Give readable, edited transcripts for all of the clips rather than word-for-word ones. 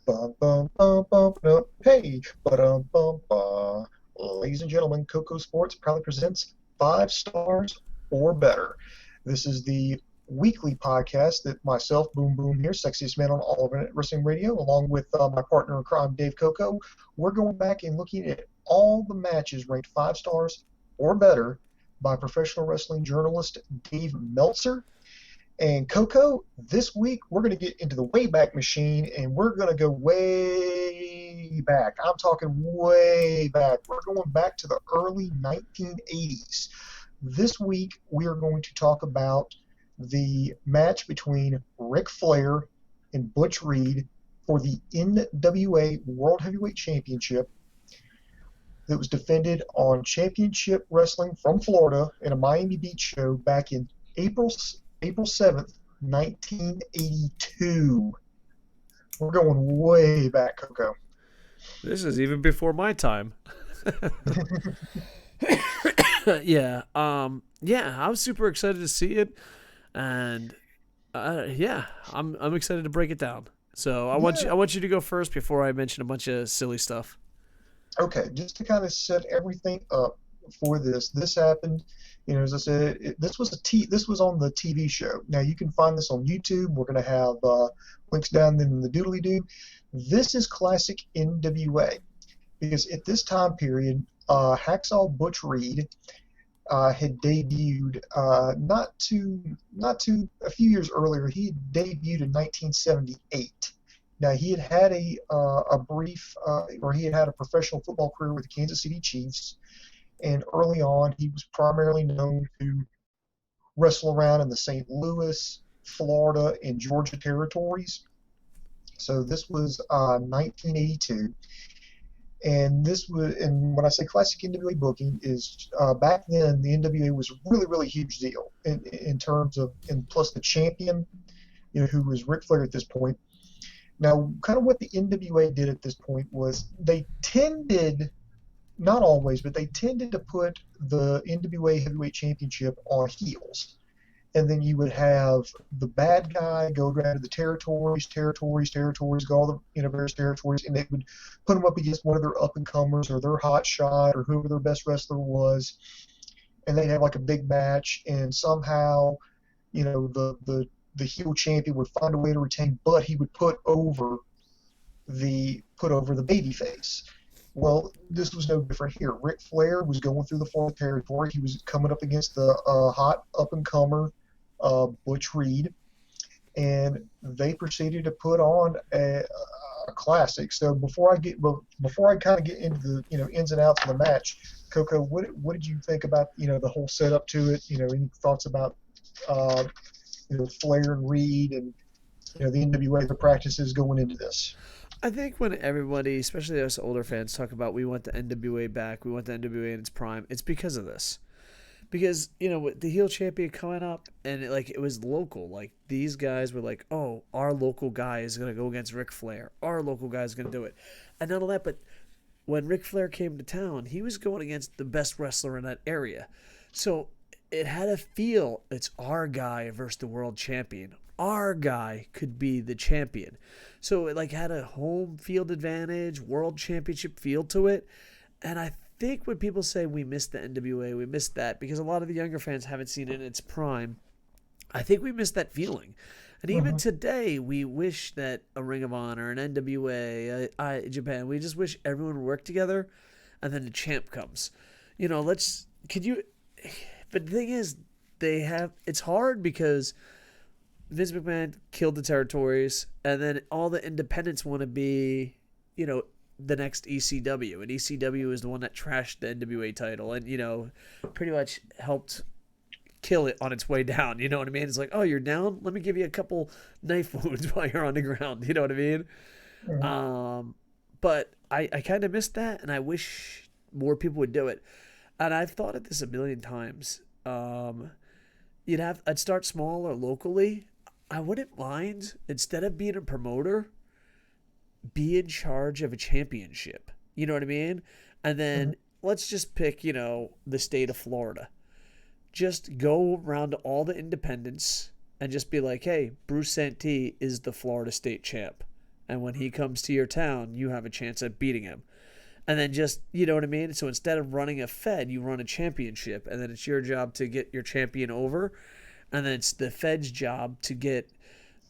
Bum, bum, bum, bum, bum. Hey, ba-dum, bum, ba. Ladies and gentlemen, Koco Sports proudly presents 5 stars or better. This is the weekly podcast that myself, Boom Boom here, sexiest man on all of Internet Wrestling Radio, along with my partner in crime, Dave Coco, we're going back and looking at all the matches ranked 5 stars or better by professional wrestling journalist Dave Meltzer. And Coco, this week we're going to get into the Wayback Machine and we're going to go way back. I'm talking way back. We're going back to the early 1980s. This week we are going to talk about the match between Ric Flair and Butch Reed for the NWA World Heavyweight Championship that was defended on Championship Wrestling from Florida in a Miami Beach show back in April 7th, 1982. We're going way back, Coco. This is even before my time. Yeah, I was super excited to see it, and I'm excited to break it down. So I want you to go first before I mention a bunch of silly stuff. Okay, just to kind of set everything up for this happened. As I said, this was on the TV show. Now you can find this on YouTube. We're going to have links down in the doodly doo. This is classic NWA because at this time period, Hacksaw Butch Reed had debuted not too a few years earlier. He had debuted in 1978. Now he had a brief, or he had a professional football career with the Kansas City Chiefs, and early on he was primarily known to wrestle around in the St. Louis, Florida, and Georgia territories. So this was 1982, and when I say classic NWA booking is back then the NWA was a really really huge deal in terms of, and plus the champion, who was Ric Flair at this point. Now, kind of what the NWA did at this point was they tended, not always, but they tended to put the NWA Heavyweight Championship on heels. And then you would have the bad guy go around to the territories, go all the various territories, and they would put them up against one of their up-and-comers or their hot shot or whoever their best wrestler was. And they'd have like a big match, and somehow, the heel champion would find a way to retain, but he would put over the babyface. Well, this was no different here. Ric Flair was going through the Florida territory. He was coming up against the hot up-and-comer Butch Reed, and they proceeded to put on a classic. So before I kind of get into the ins and outs of the match, Coco, what did you think about the whole setup to it? Any thoughts about Flair and Reed and the NWA, the practices going into this? I think when everybody, especially us older fans, talk about we want the NWA back, we want the NWA in its prime, it's because of this. Because, with the heel champion coming up, and it was local. Like, these guys were like, oh, our local guy is going to go against Ric Flair. Our local guy is going to do it. And not only that, but when Ric Flair came to town, he was going against the best wrestler in that area. So it had a feel, it's our guy versus the world champion. Our guy could be the champion. So it had a home field advantage, world championship feel to it. And I think when people say we missed the NWA, we missed that because a lot of the younger fans haven't seen it in its prime. I think we missed that feeling. And even today, we wish that a Ring of Honor, an NWA, Japan, we just wish everyone would work together, and then the champ comes. But the thing is, it's hard because Vince McMahon killed the territories, and then all the independents want to be, the next ECW, and ECW is the one that trashed the NWA title and pretty much helped kill it on its way down. You know what I mean? It's like, oh, you're down, let me give you a couple knife wounds while you're on the ground. You know what I mean? But I kind of missed that, and I wish more people would do it. And I've thought of this a million times. I'd start small or locally. I wouldn't mind, instead of being a promoter, be in charge of a championship. You know what I mean? And then let's just pick, the state of Florida. Just go around to all the independents and just be like, hey, Bruce Santee is the Florida state champ. And when he comes to your town, you have a chance at beating him. And then just, you know what I mean? So instead of running a Fed, you run a championship. And then it's your job to get your champion over. And then it's the Fed's job to get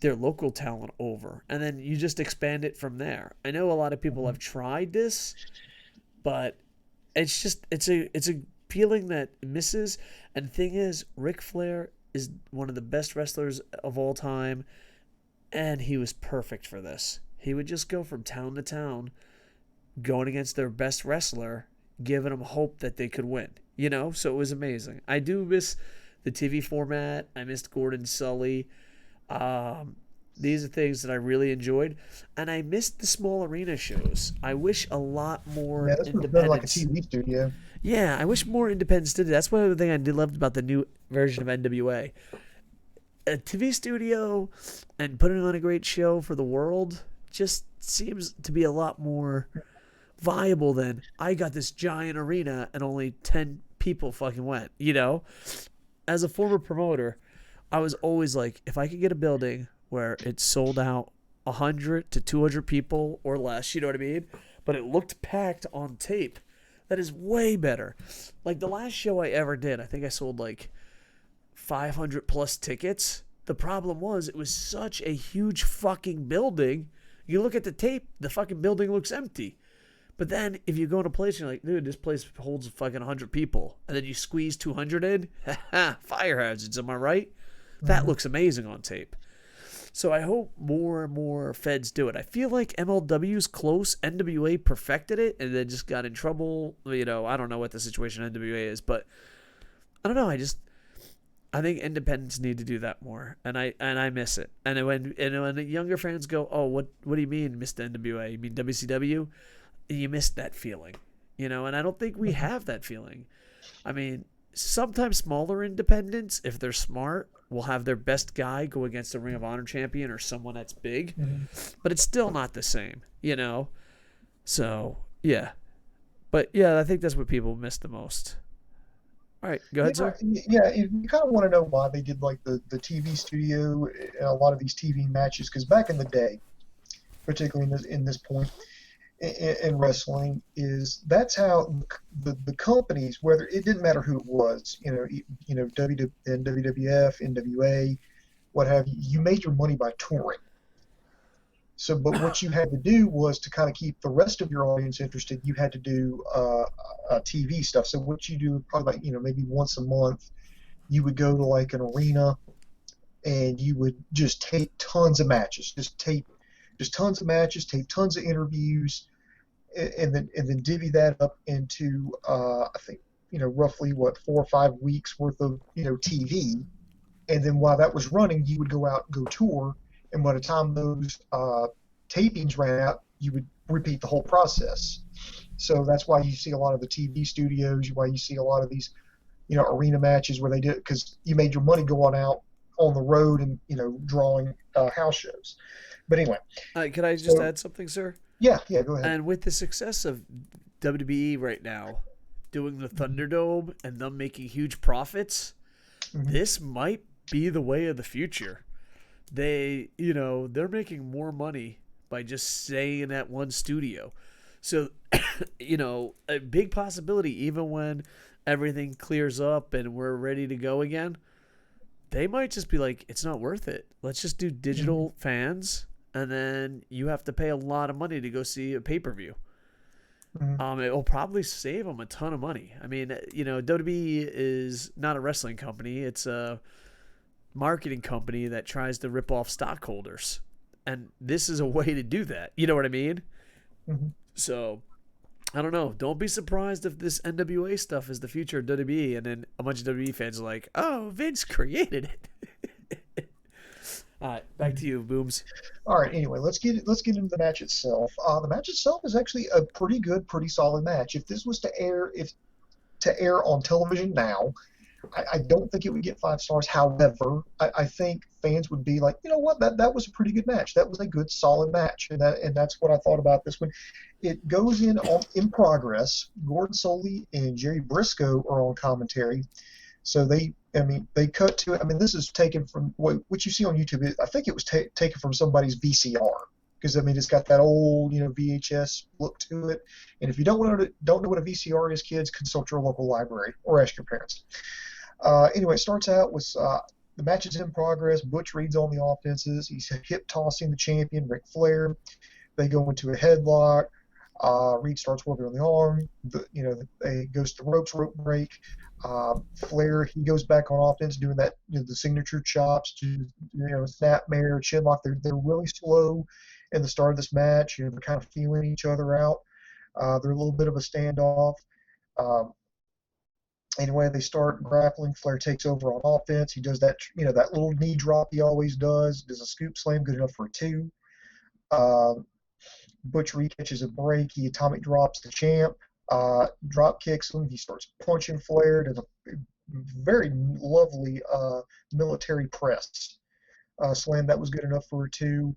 their local talent over. And then you just expand it from there. I know a lot of people have tried this, but it's a feeling that misses. And the thing is, Ric Flair is one of the best wrestlers of all time. And he was perfect for this. He would just go from town to town, going against their best wrestler, giving them hope that they could win. You know, so it was amazing. I do miss the TV format. I missed Gordon Sully. These are things that I really enjoyed. And I missed the small arena shows. I wish a lot more independence. Like a TV studio. Yeah, I wish more independence did it. That's one of the things I did love about the new version of NWA. A TV studio and putting on a great show for the world just seems to be a lot more viable than I got this giant arena and only 10 people fucking went, you know? As a former promoter, I was always like, if I could get a building where it sold out 100 to 200 people or less, you know what I mean? But it looked packed on tape. That is way better. Like the last show I ever did, I think I sold like 500 plus tickets. The problem was it was such a huge fucking building. You look at the tape, the fucking building looks empty. But then if you go in a place and you're like, dude, this place holds fucking 100 people, and then you squeeze 200 in, fire hazards, am I right? That looks amazing on tape. So I hope more and more feds do it. I feel like MLW's close. NWA perfected it and then just got in trouble. You know, I don't know what the situation NWA is, but I don't know. I think independents need to do that more, and I miss it. And when the younger fans go, oh, what do you mean, Mr. NWA? You mean WCW? You missed that feeling, you know. And I don't think we have that feeling. I mean, sometimes smaller independents, if they're smart, will have their best guy go against a Ring of Honor champion or someone that's big, but it's still not the same, you know. So yeah, but yeah, I think that's what people miss the most. All right, go ahead, sir. Yeah, you kind of want to know why they did like the TV studio and a lot of these TV matches, because back in the day, particularly in this point in wrestling, that's how the companies, whether it didn't matter who it was, WWF, NWA, what have you, you made your money by touring. So, but what you had to do was to kind of keep the rest of your audience interested. You had to do TV stuff. So what you do probably like, maybe once a month, you would go to like an arena and you would just tape tons of matches, tape tons of matches, tape tons of interviews, and then divvy that up into I think roughly 4 or 5 weeks worth of TV, and then while that was running, you would go out and go tour. And by the time those tapings ran out, you would repeat the whole process. So that's why you see a lot of the TV studios, why you see a lot of these, arena matches where they did, because you made your money going out on the road and, drawing house shows. But anyway. Can I just add something, sir? Yeah, go ahead. And with the success of WWE right now, doing the Thunderdome and them making huge profits, this might be the way of the future. They're making more money by just staying in that one studio. So, a big possibility, even when everything clears up and we're ready to go again, they might just be like, it's not worth it. Let's just do digital fans, and then you have to pay a lot of money to go see a pay-per-view. It will probably save them a ton of money. I mean, WWE is not a wrestling company. It's a marketing company that tries to rip off stockholders, and this is a way to do that. You know what I mean? So I don't know. Don't be surprised if this NWA stuff is the future of WWE, and then a bunch of WWE fans are like, oh, Vince created it. All right, back to you, Booms. All right, anyway, let's get into the match itself. The match itself is actually a pretty good, pretty solid match. If this was to air on television now, I don't think it would get 5 stars. However, I think fans would be like, you know what, that was a pretty good match. That was a good, solid match, and that's what I thought about this one. It goes in progress. Gordon Solie and Jerry Briscoe are on commentary, so they cut to it. I mean, this is taken from what you see on YouTube. I think it was taken from somebody's VCR. because I mean it's got that old VHS look to it. And if you don't know what a VCR is, kids, consult your local library or ask your parents. Anyway, it starts out with the match is in progress. Butch Reed's on the offenses. He's hip tossing the champion, Ric Flair. They go into a headlock. Reed starts working on the arm. They goes to ropes, rope break. Flair, he goes back on offense, doing that, the signature chops, snapmare, chinlock. They're really slow in the start of this match. They're kind of feeling each other out. They're a little bit of a standoff. Anyway, they start grappling. Flair takes over on offense. He does that, that little knee drop he always does. Does a scoop slam, good enough for a 2. Butch Reed catches a break. He atomic drops the champ. Drop kicks him. He starts punching Flair. Does a very lovely military press slam that was good enough for a 2.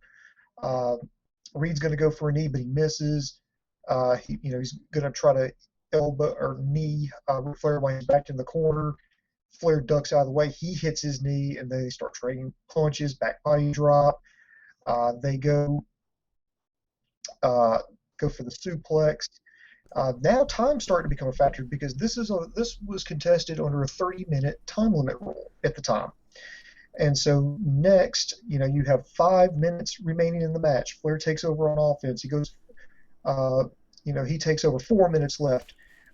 Reed's going to go for a knee, but he misses. He's going to try to elbow or knee Ric Flair while he's back in the corner. Flair ducks out of the way. He hits his knee, and they start trading punches. Back body drop. They go for the suplex. Now time's starting to become a factor because this was contested under a 30-minute time limit rule at the time. And so next, you have 5 minutes remaining in the match. Flair takes over on offense. He goes, he takes over, 4 minutes left.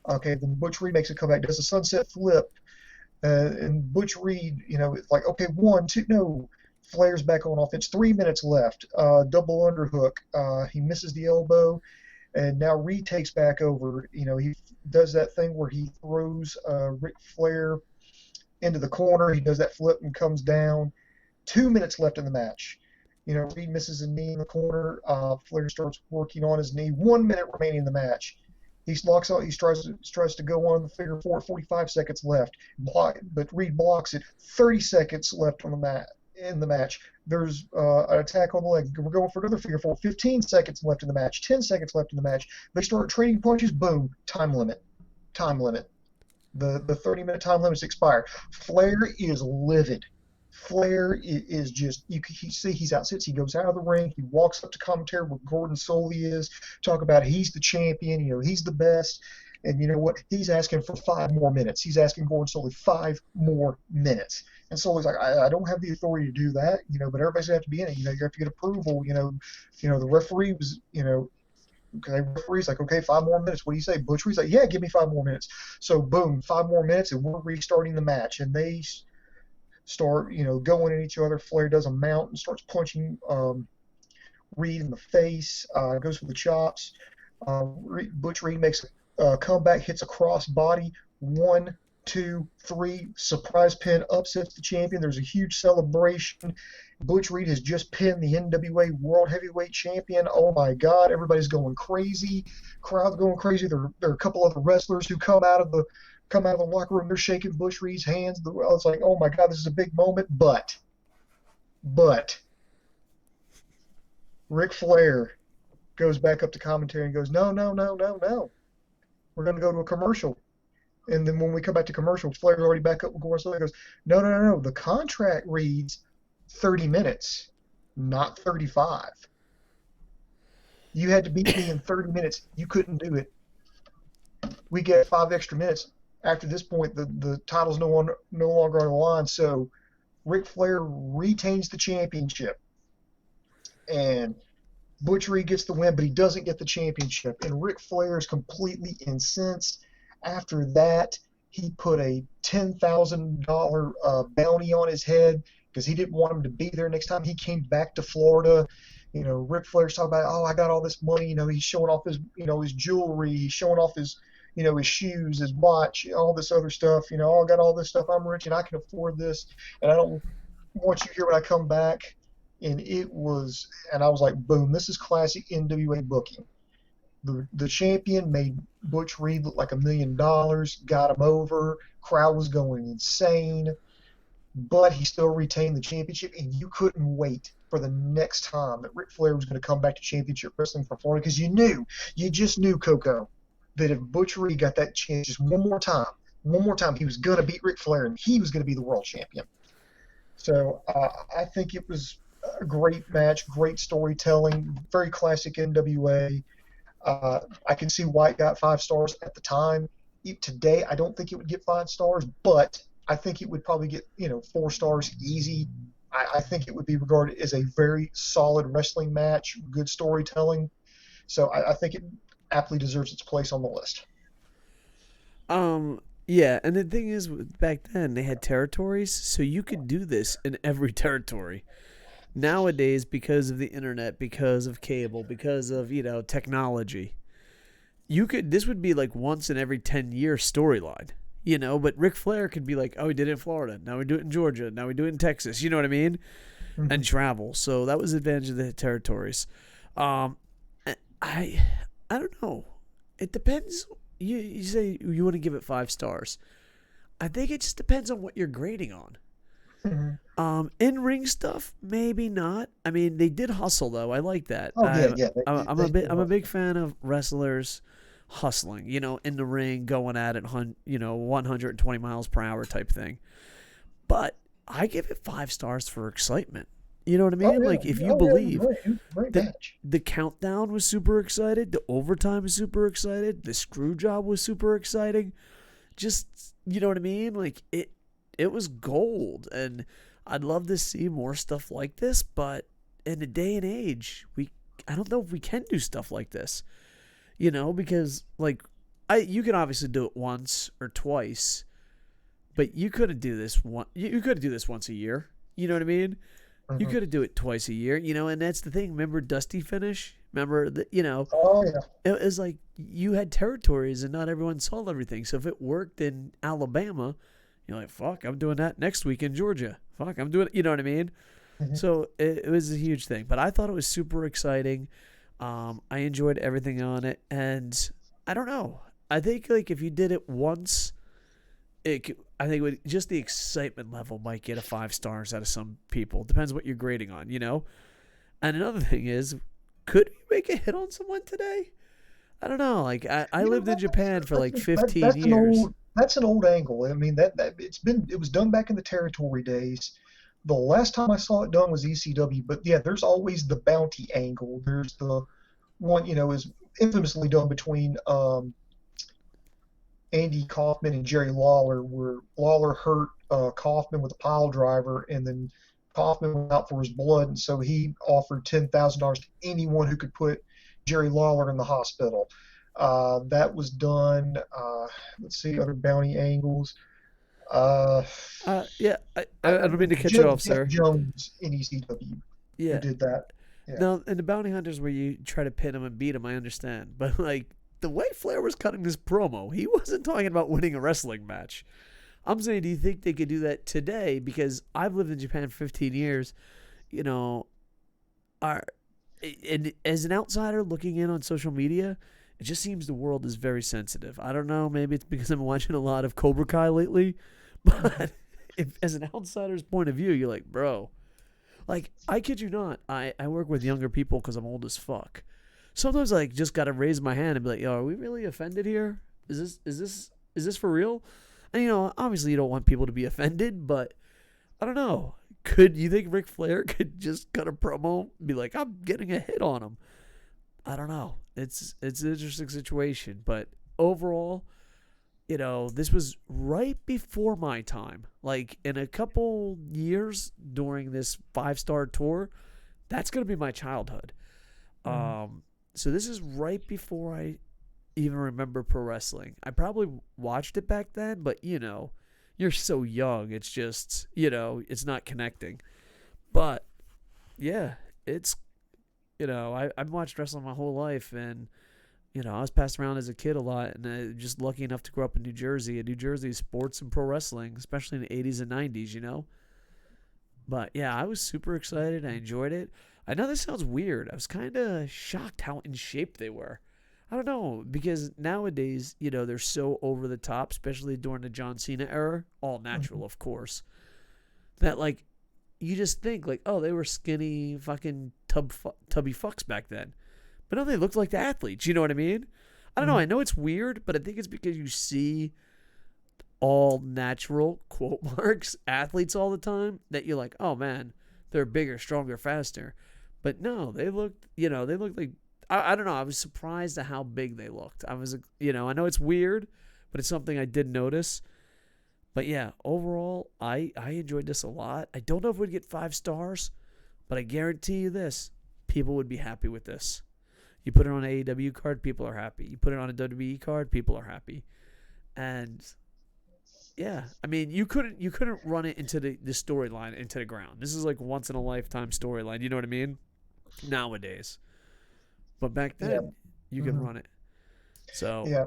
Okay, then Butch Reed makes a comeback, does a sunset flip, and Butch Reed, it's like, okay, 1, 2, no. Flair's back on offense, 3 minutes left. Double underhook. He misses the elbow, and now Reed takes back over. He does that thing where he throws Ric Flair into the corner. He does that flip and comes down. 2 minutes left in the match. Reed misses a knee in the corner. Flair starts working on his knee. 1 minute remaining in the match. He locks out. He tries to go on the figure 4. 45 seconds left. But Reed blocks it. 30 seconds left on the mat. In the match. There's an attack on the leg. We're going for another figure 4. 15 seconds left in the match. 10 seconds left in the match. They start trading punches. Boom. Time limit. The 30-minute time limit's expired. Flair is livid. Flair is just, you see he's out. He goes out of the ring. He walks up to commentary where Gordon Soley is. Talk about he's the champion. He's the best. And you know what? He's asking for 5 more minutes. He's asking Gordon Soley 5 more minutes. And Soley's like, I don't have the authority to do that, but everybody's going to have to be in it. You have to get approval. The referee was, okay, referee's like, okay, 5 more minutes. What do you say? Butch Reed's like, yeah, give me 5 more minutes. So boom, 5 more minutes, and we're restarting the match. And they start, going at each other. Flair does a mount and starts punching Reed in the face. Goes for the chops. Butch Reed makes a comeback, hits a cross body. 1, 2, 3, surprise pin, upsets the champion. There's a huge celebration. Butch Reed has just pinned the NWA World Heavyweight Champion. Oh my God, everybody's going crazy. Crowd's going crazy. There are a couple other wrestlers who come out of the locker room. They're shaking Butch Reed's hands. It's like, oh my God, this is a big moment. But Ric Flair goes back up to commentary and goes, no. We're going to go to a commercial. And then when we come back to commercial, Flair's already back up with Gordon Soley. He goes, no. The contract reads 30 minutes, not 35. You had to beat me in 30 minutes. You couldn't do it. We get 5 extra minutes. After this point, the title's no longer on the line. So Ric Flair retains the championship. And Butch Reed gets the win, but he doesn't get the championship. And Ric Flair is completely incensed. After that, he put a $10,000 bounty on his head because he didn't want him to be there next time. He came back to Florida. Ric Flair's talking about, I got all this money. He's showing off his, his jewelry. He's showing off his, his shoes, his watch, all this other stuff. I got all this stuff. I'm rich and I can afford this. And I don't want you here when I come back. And I was like, boom, this is classic NWA booking. The champion made Butch Reed look like $1 million, got him over, crowd was going insane, but he still retained the championship, and you couldn't wait for the next time that Ric Flair was going to come back to championship wrestling for Florida, because you just knew, Koco, that if Butch Reed got that chance just one more time, he was going to beat Ric Flair, and he was going to be the world champion. So I think it was great match, great storytelling, very classic NWA. I can see why it got 5 stars at the time. Today, I don't think it would get 5 stars, but I think it would probably get 4 stars easy. I think it would be regarded as a very solid wrestling match, good storytelling. So I think it aptly deserves its place on the list. Yeah, and the thing is, back then they had territories, so you could do this in every territory. Nowadays, because of the internet, because of cable, because of technology, you could this would be like once in every 10-year storyline. But Ric Flair could be like, oh, we did it in Florida, now we do it in Georgia, now we do it in Texas. You know what I mean? Mm-hmm. And travel. So that was the advantage of the territories. I I don't know. It depends. You say you want to give it 5 stars. I think it just depends on what you're grading on. In ring stuff, maybe not. I mean, they did hustle though. I like that. Oh yeah, yeah. I'm a big fan of wrestlers hustling. In the ring, going at it, 120 miles per hour type thing. But I give it 5 stars for excitement. You know what I mean? Oh, yeah. Like if you believe great match. The countdown was super excited, the overtime was super excited, the screw job was super exciting. Just you know what I mean? Like it was gold, and I'd love to see more stuff like this, but in the day and age, I don't know if we can do stuff like this. Because like you can obviously do it once or twice, but you couldn't do this you couldn't do this once a year. You know what I mean? You could do it twice a year, and that's the thing. Remember Dusty Finish? Remember that, Oh yeah. it was like you had territories and not everyone saw everything. So if it worked in Alabama, you're like, fuck, I'm doing that next week in Georgia. Fuck, I'm doing it. You know what I mean? So it was a huge thing. But I thought it was super exciting. I enjoyed everything on it. And I don't know. I think like if you did it once, I think just the excitement level might get a 5 stars out of some people. Depends what you're grading on, And another thing is, could we make a hit on someone today? I don't know. Like I lived in Japan for like 15 years. That's an old angle. I mean that it was done back in the territory days. The last time I saw it done was ECW, but yeah, there's always the bounty angle. There's the one is infamously done between Andy Kaufman and Jerry Lawler, where Lawler hurt Kaufman with a pile driver, and then Kaufman went out for his blood, and so he offered $10,000 to anyone who could put Jerry Lawler in the hospital. That was done. Let's see other bounty angles. Yeah, I don't mean to cut you off, sir. Jones in ECW. Yeah, who did that. Yeah. Now, in the bounty hunters where you try to pin him and beat him, I understand, but like the way Flair was cutting this promo, he wasn't talking about winning a wrestling match. I'm saying, do you think they could do that today? Because I've lived in Japan for 15 years. And as an outsider looking in on social media, it just seems the world is very sensitive. I don't know. Maybe it's because I'm watching a lot of Cobra Kai lately. But as an outsider's point of view, you're like, bro. Like, I kid you not. I work with younger people because I'm old as fuck. Sometimes I just got to raise my hand and be like, yo, are we really offended here? Is this for real? And, obviously you don't want people to be offended, but I don't know. Could you think Ric Flair could just cut a promo and be like, I'm getting a hit on him? I don't know. It's an interesting situation, but overall, this was right before my time. Like in a couple years during this 5-star tour, that's going to be my childhood. So this is right before I even remember pro wrestling. I probably watched it back then, but you're so young. It's just, it's not connecting. But yeah, it's, I've watched wrestling my whole life, and, I was passed around as a kid a lot, and just lucky enough to grow up in New Jersey. And New Jersey, sports and pro wrestling, especially in the 80s and 90s, But yeah, I was super excited. I enjoyed it. I know this sounds weird. I was kind of shocked how in shape they were. I don't know, because nowadays, they're so over the top, especially during the John Cena era, all natural, of course, that, like, you just think, like, oh, they were skinny fucking tubby fucks back then. But no, they looked like the athletes, you know what I mean? I don't know, I know it's weird, but I think it's because you see all natural, quote marks, athletes all the time, that you're like, oh, man, they're bigger, stronger, faster. But no, they looked, they looked like, I don't know. I was surprised at how big they looked. I was, I know it's weird, but it's something I did notice. But yeah, overall, I enjoyed this a lot. I don't know if we'd get 5 stars, but I guarantee you this: people would be happy with this. You put it on an AEW card, people are happy. You put it on a WWE card, people are happy. And yeah, I mean, you couldn't run it into the storyline into the ground. This is like once in a lifetime storyline. You know what I mean? Nowadays, but back then Yeah. you can run it. So Yeah.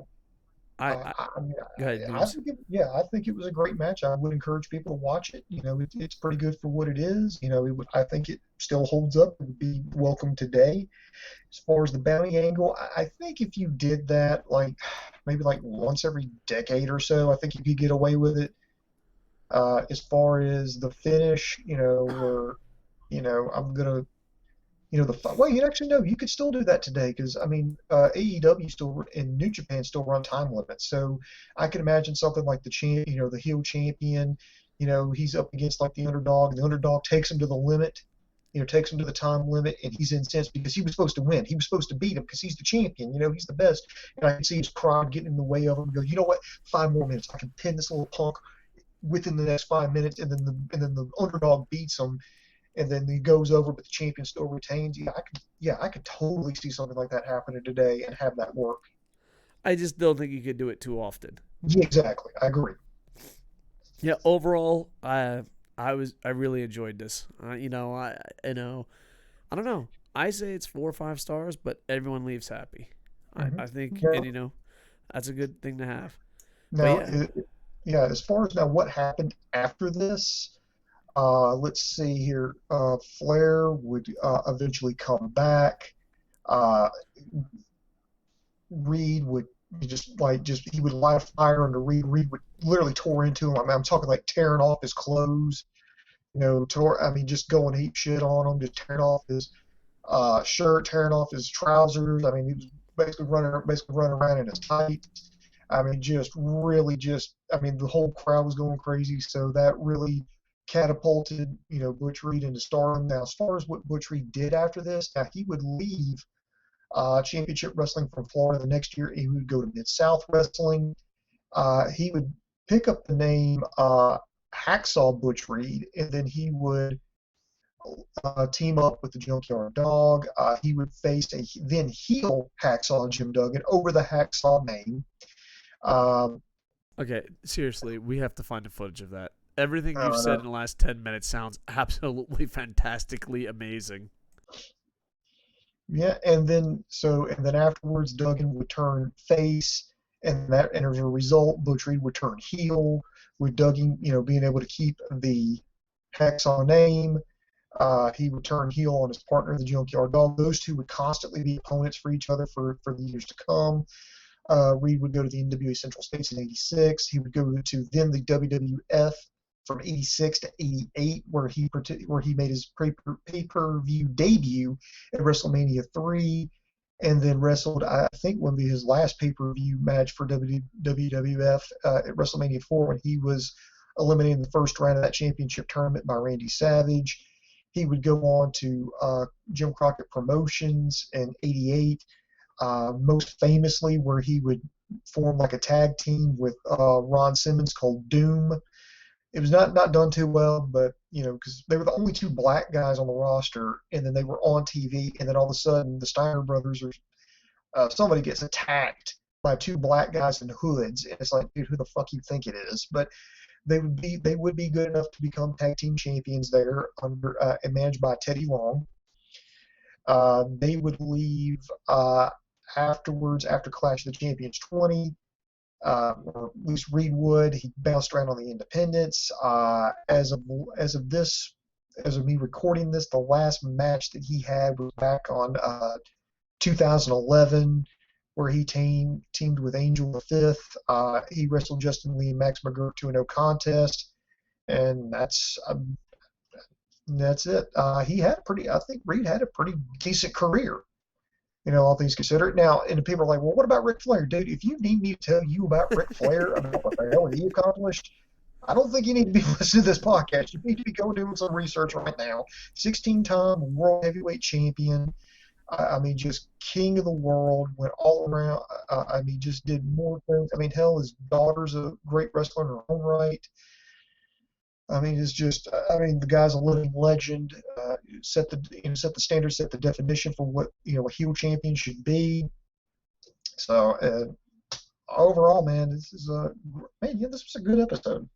I I mean, go ahead, I Noobs. think I think it was a great match. I would encourage people to watch it. It's pretty good for what it is. I think it still holds up. It would be welcome today. As far as the bounty angle, I think if you did that like maybe like once every decade or so, I think you could get away with it. As far as the finish, where I'm gonna well, you actually know you could still do that today because I mean AEW still in New Japan still run time limits, so I can imagine something like the heel champion, he's up against like the underdog, and the underdog takes him to the limit, takes him to the time limit, and he's incensed because he was supposed to win, he was supposed to beat him because he's the champion, he's the best, and I can see his pride getting in the way of him. He goes, you know what, 5 more minutes, I can pin this little punk within the next 5 minutes, and then the underdog beats him and then he goes over, but the champion still retains. I could totally see something like that happening today and have that work. I just don't think you could do it too often. Yeah, exactly. I agree. Yeah, overall, I really enjoyed this. I don't know. I say it's 4 or 5 stars, but everyone leaves happy. Mm-hmm. I think, Now, and that's a good thing to have. But now, yeah, yeah. As far as now, what happened after this? Let's see here. Flair would eventually come back. Uh, Reed would just he would light a fire under Reed. Reed would literally tore into him. I mean, I'm talking like tearing off his clothes. I mean, just going heap shit on him, just tearing off his shirt, tearing off his trousers. I mean, he was basically running around in his tights. I mean, I mean, the whole crowd was going crazy. So that really catapulted, Butch Reed into stardom. Now, as far as what Butch Reed did after this, now he would leave Championship Wrestling from Florida the next year. He would go to Mid South Wrestling. He would pick up the name Hacksaw Butch Reed, and then he would team up with the Junkyard Dog. He would face a then heel Hacksaw Jim Duggan over the Hacksaw name. Um, okay, seriously, we have to find the footage of that. Everything you've said uh, in the last 10 minutes sounds absolutely fantastically amazing. yeah, and then afterwards, Duggan would turn face, and as a result, Butch Reed would turn heel, with Duggan, being able to keep the Hacksaw name. He would turn heel on his partner, the Junkyard Dog. Those two would constantly be opponents for each other for the years to come. Reed would go to the NWA Central States in '86. He would go to then the WWF from '86 to '88, where he made his pay-per-view debut at WrestleMania 3, and then wrestled, I think, one of his last pay-per-view match for WWF at WrestleMania 4 when he was eliminated in the first round of that championship tournament by Randy Savage. He would go on to Jim Crockett Promotions in '88, most famously where he would form like a tag team with Ron Simmons called Doom. It was not done too well, but because they were the only two black guys on the roster, and then they were on TV, and then all of a sudden the Steiner brothers or somebody gets attacked by two black guys in hoods, and it's like, dude, who the fuck you think it is? But they would be good enough to become tag team champions there under and managed by Teddy Long. They would leave afterwards after Clash of the Champions 20. Or at least Reed would. He bounced around on the independents. As of me recording this, the last match that he had was back on 2011, where he teamed with Angel the Fifth. He wrestled Justin Lee and Max McGurk to a no contest, and that's it. I think Reed had a pretty decent career, all things considered. Now, and people are like, well, what about Ric Flair? Dude, if you need me to tell you about Ric Flair, about what the hell he accomplished, I don't think you need to be listening to this podcast. You need to be going doing some research right now. 16-time world heavyweight champion. I mean, just king of the world. Went all around. I mean, just did more things. I mean, hell, his daughter's a great wrestler in her own right. I mean, it's just. I mean, the guy's a living legend. Set the standard, set the definition for what a heel champion should be. So overall, man, this was a good episode.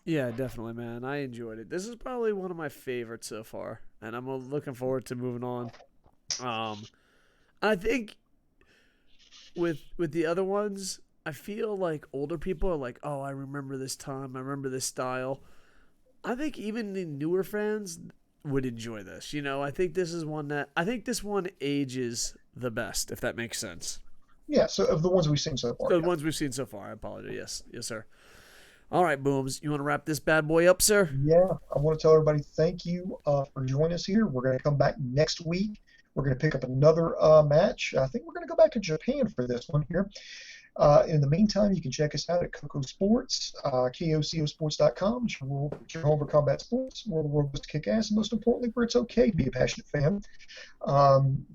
Yeah, definitely, man. I enjoyed it. This is probably one of my favorites so far, and I'm looking forward to moving on. Um, I think with the other ones, I feel like older people are like, "Oh, I remember this time. I remember this style." I think even the newer fans would enjoy this. I think this is one that I think this one ages the best, if that makes sense. Yeah. So of the ones we've seen so far, The yeah. ones we've seen so far. I apologize. Yes, yes, sir. All right, Booms. You want to wrap this bad boy up, sir? Yeah, I want to tell everybody thank you for joining us here. We're going to come back next week. We're going to pick up another match. I think we're going to go back to Japan for this one here. In the meantime, you can check us out at Koco Sports, KocoSports.com. It's your home for combat sports, where the world goes to kick ass, and most importantly, where it's okay to be a passionate fan. Um,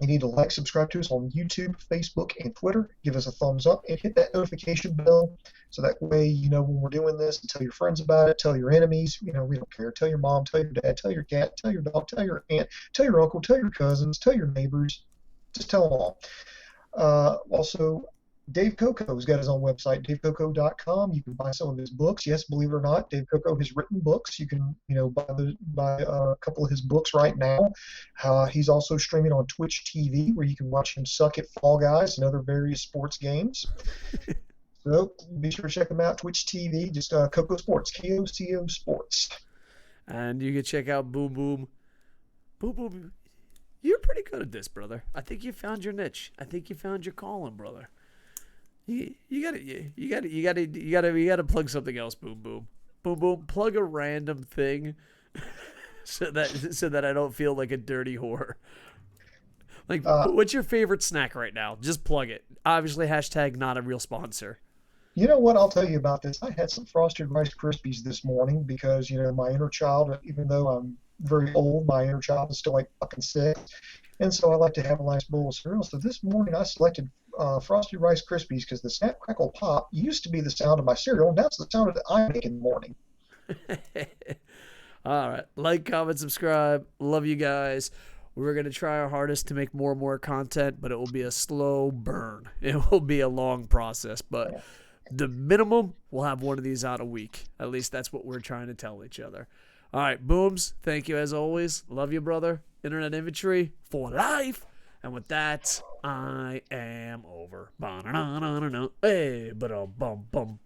You need to like, subscribe to us on YouTube, Facebook, and Twitter. Give us a thumbs up and hit that notification bell so that way you know when we're doing this and tell your friends about it, tell your enemies. We don't care. Tell your mom, tell your dad, tell your cat, tell your dog, tell your aunt, tell your uncle, tell your cousins, tell your neighbors. Just tell them all. Also, Dave Koco's got his own website, davekoco.com. You can buy some of his books. Yes, believe it or not, Dave Koco has written books. You can, buy a couple of his books right now. He's also streaming on Twitch TV, where you can watch him suck at Fall Guys and other various sports games. So be sure to check him out, Twitch TV, just Koco Sports, KOCO Sports. And you can check out Boom Boom. Boom Boom. You're pretty good at this, brother. I think you found your niche. I think you found your calling, brother. You gotta plug something else. Boom Boom. Boom Boom. Plug a random thing, so that I don't feel like a dirty whore. Like, what's your favorite snack right now? Just plug it. Obviously, hashtag not a real sponsor. You know what? I'll tell you about this. I had some Frosted Rice Krispies this morning because, my inner child, even though I'm very old, my inner child is still like fucking 6. And so I like to have a nice bowl of cereal. So this morning I selected Frosted Rice Krispies because the Snap Crackle Pop used to be the sound of my cereal. Now it's the sound that I make in the morning. All right. Like, comment, subscribe. Love you guys. We're going to try our hardest to make more and more content, but it will be a slow burn. It will be a long process, but the minimum, we'll have one of these out a week. At least that's what we're trying to tell each other. All right, Booms, thank you as always. Love you, brother. Internet Infantry for life. And with that, I am over. Hey, but bum bum.